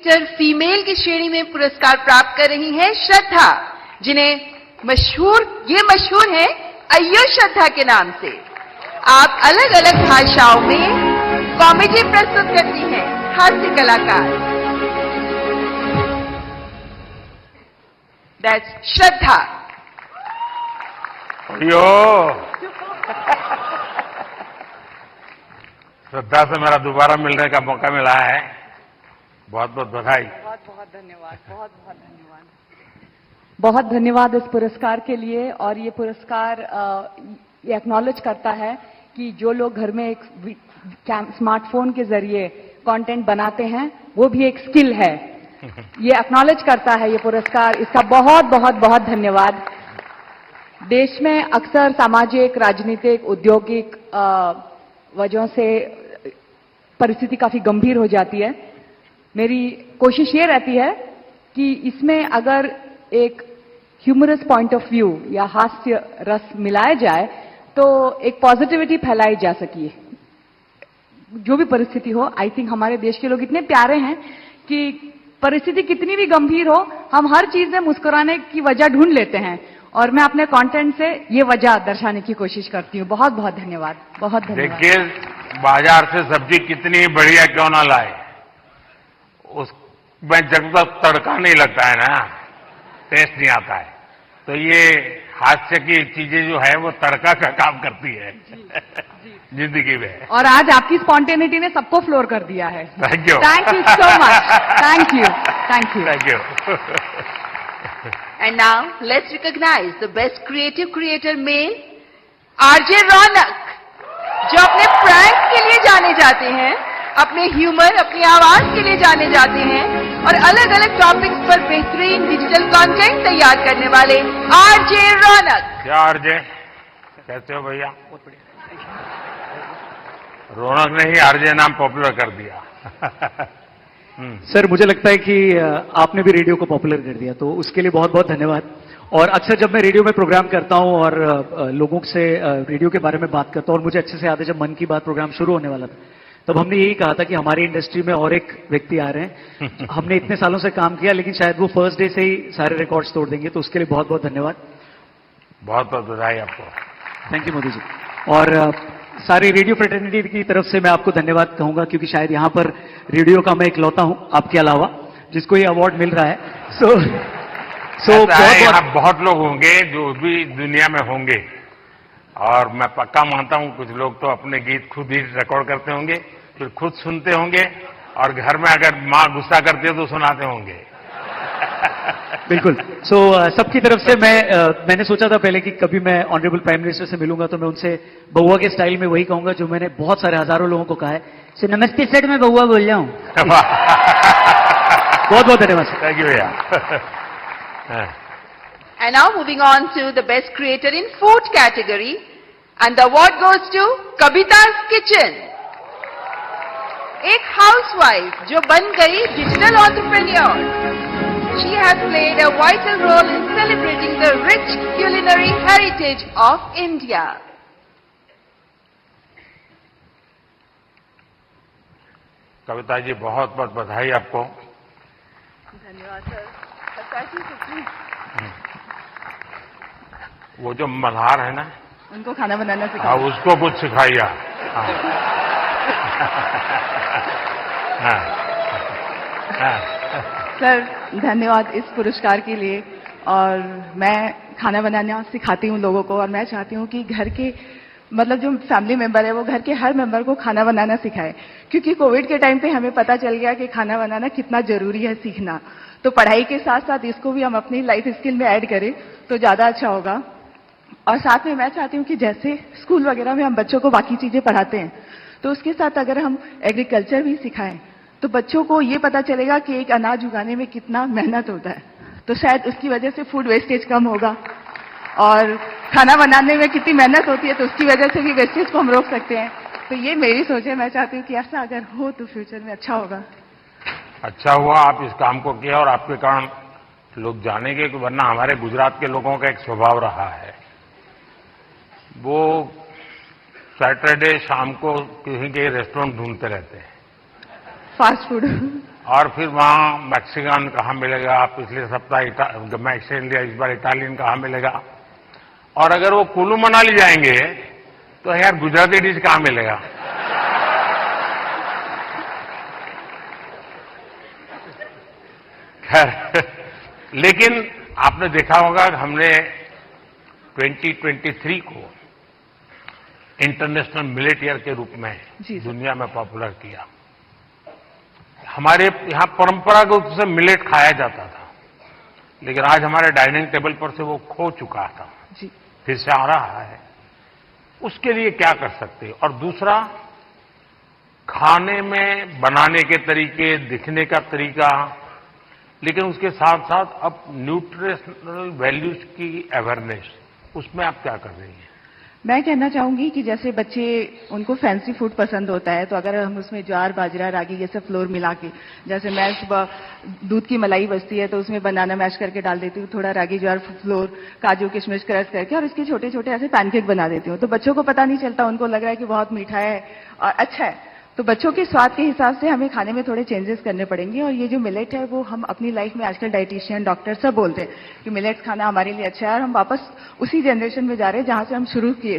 Female की श्रेणी में पुरस्कार प्राप्त कर रही हैं श्रद्धा, जिन्हें मशहूर है अय्यो श्रद्धा के नाम से। आप अलग अलग भाषाओं में कॉमेडी प्रस्तुत करती हैं, हास्य कलाकार। दैट्स श्रद्धा। अय्यो श्रद्धा से मेरा दोबारा मिलने का मौका मिला है, बहुत बहुत बधाई। बहुत बहुत धन्यवाद, बहुत बहुत धन्यवाद। बहुत धन्यवाद इस पुरस्कार के लिए। और ये पुरस्कार ये एक्नॉलेज करता है कि जो लोग घर में एक स्मार्टफोन के जरिए कंटेंट बनाते हैं वो भी एक स्किल है। ये एक्नॉलेज करता है ये पुरस्कार, इसका बहुत बहुत बहुत धन्यवाद। देश में अक्सर सामाजिक, राजनीतिक, औद्योगिक वजहों से परिस्थिति काफी गंभीर हो जाती है। मेरी कोशिश ये रहती है कि इसमें अगर एक ह्यूमरस पॉइंट ऑफ व्यू या हास्य रस मिलाया जाए तो एक पॉजिटिविटी फैलाई जा सके। जो भी परिस्थिति हो, आई थिंक हमारे देश के लोग इतने प्यारे हैं कि परिस्थिति कितनी भी गंभीर हो, हम हर चीज में मुस्कुराने की वजह ढूंढ लेते हैं। और मैं अपने कंटेंट से ये वजह दर्शाने की कोशिश करती हूँ। बहुत बहुत धन्यवाद, बहुत धन्यवाद। देखिए, बाजार से सब्जी कितनी बढ़िया क्यों ना लाए, उसमें जब तक तड़का नहीं लगता है ना, टेस्ट नहीं आता है। तो ये हास्य की चीजें जो है वो तड़का का काम करती है जिंदगी में। और आज आपकी स्पॉन्टेनिटी ने सबको फ्लोर कर दिया है। Thank you, thank you so much, thank you, thank you, thank you. And now let's recognize the best creative creator male, RJ Raunak, जो अपने प्रैंक के लिए जाने जाते हैं, अपने ह्यूमर, अपनी आवाज के लिए जाने जाते हैं और अलग अलग टॉपिक्स पर बेहतरीन डिजिटल कंटेंट तैयार करने वाले आरजे रौनक। क्या आरजे, कैसे हो भैया? रौनक ने ही आरजे नाम पॉपुलर कर दिया। सर, मुझे लगता है कि आपने भी रेडियो को पॉपुलर कर दिया, तो उसके लिए बहुत बहुत धन्यवाद। और अक्सर जब मैं रेडियो में प्रोग्राम करता हूं और लोगों से रेडियो के बारे में बात करता हूं, और मुझे अच्छे से याद है जब मन की बात प्रोग्राम शुरू होने वाला था, तब हमने यही कहा था कि हमारी इंडस्ट्री में और एक व्यक्ति आ रहे हैं। हमने इतने सालों से काम किया, लेकिन शायद वो फर्स्ट डे से ही सारे रिकॉर्ड्स तोड़ देंगे, तो उसके लिए बहुत बहुत धन्यवाद। बहुत बहुत बधाई आपको। Thank you Modi ji. और सारी रेडियो फ्रेटर्निटी की तरफ से मैं आपको धन्यवाद कहूंगा, क्योंकि शायद यहां पर रेडियो का मैं इकलौता हूं आपके अलावा जिसको ये अवार्ड मिल रहा है। यहाँ बहुत लोग होंगे जो भी दुनिया में होंगे, और मैं पक्का मानता हूं कुछ लोग तो अपने गीत खुद ही रिकॉर्ड करते होंगे, फिर खुद सुनते होंगे, और घर में अगर माँ गुस्सा करती है तो सुनाते होंगे। बिल्कुल। सबकी तरफ से मैंने सोचा था पहले कि कभी मैं ऑनरेबल प्राइम मिनिस्टर से मिलूंगा तो मैं उनसे बउआ के स्टाइल में वही कहूंगा जो मैंने बहुत सारे हजारों लोगों को कहा है, नमस्ते सर, मैं बउआ बोल रहा हूं। बहुत बहुत धन्यवाद। थैंक यू भैया। And now moving on to the best creator in food category, and the award goes to Kavita's Kitchen। एक हाउसवाइफ जो बन गई digital entrepreneur. She has played a vital role in celebrating the rich culinary heritage of India. Kavita ji, बहुत बहुत बधाई आपको। धन्यवाद sir. वो जो मल्हार है ना, उनको खाना बनाना हाँ, सिखाओ। उसको कुछ सिखाइए। सर, धन्यवाद इस पुरस्कार के लिए। और मैं खाना बनाना सिखाती हूँ लोगों को, और मैं चाहती हूँ कि घर के जो फैमिली मेंबर है वो घर के हर मेंबर को खाना बनाना सिखाए, क्योंकि कोविड के टाइम पे हमें पता चल गया कि खाना बनाना कितना जरूरी है सीखना। तो पढ़ाई के साथ साथ इसको भी हम अपनी लाइफ स्किल में ऐड करें तो ज्यादा अच्छा होगा। और साथ में मैं चाहती हूँ कि जैसे स्कूल वगैरह में हम बच्चों को बाकी चीजें पढ़ाते हैं, तो उसके साथ अगर हम एग्रीकल्चर भी सिखाएं तो बच्चों को ये पता चलेगा कि एक अनाज उगाने में कितना मेहनत होता है। तो शायद उसकी वजह से फूड वेस्टेज कम होगा, और खाना बनाने में कितनी मेहनत होती है तो उसकी वजह से भी वेस्टेज को हम रोक सकते हैं। तो ये मेरी सोच है, मैं चाहती हूँ कि ऐसा अगर हो तो फ्यूचर में अच्छा होगा। अच्छा हुआ आप इस काम को किया, और आपके कारण लोग जानेंगे, कि वरना हमारे गुजरात के लोगों का एक स्वभाव रहा है, वो सैटरडे शाम को कहीं के रेस्टोरेंट ढूंढते रहते हैं, फास्ट फूड। और फिर वहां मैक्सिकन कहाँ मिलेगा, पिछले सप्ताह मैक्सिकन लिया, इस बार इटालियन कहाँ मिलेगा। और अगर वो कुल्लू मनाली जाएंगे तो यार गुजराती डिश कहाँ मिलेगा। खैर, लेकिन आपने देखा होगा कि हमने 2023 को इंटरनेशनल मिलेट ईयर के रूप में दुनिया में पॉपुलर किया। हमारे यहां परंपरागत रूप से मिलेट खाया जाता था, लेकिन आज हमारे डाइनिंग टेबल पर से वो खो चुका था, फिर से आ रहा है। उसके लिए क्या कर सकते हैं? और दूसरा, खाने में बनाने के तरीके, दिखने का तरीका, लेकिन उसके साथ साथ अब न्यूट्रिशनल वैल्यूज की अवेयरनेस, उसमें आप क्या कर रही हैं? मैं कहना चाहूंगी कि जैसे बच्चे, उनको फैंसी फूड पसंद होता है, तो अगर हम उसमें ज्वार, बाजरा, रागी ये सब फ्लोर मिला के, जैसे मैं सुबह दूध की मलाई बचती है तो उसमें बनाना मैश करके डाल देती हूँ, थोड़ा रागी ज्वार फ्लोर, काजू किशमिश क्रश करके, और इसके छोटे छोटे ऐसे पैनकेक बना देती हूँ। तो बच्चों को पता नहीं चलता, उनको लग रहा है कि बहुत मीठा है और अच्छा है। तो बच्चों के स्वाद के हिसाब से हमें खाने में थोड़े चेंजेस करने पड़ेंगे। और ये जो मिलेट है वो हम अपनी लाइफ में आजकल डाइटिशियन, डॉक्टर सब बोलते हैं कि मिलेट्स खाना हमारे लिए अच्छा है, और हम वापस उसी जनरेशन में जा रहे हैं जहां से हम शुरू किए थे।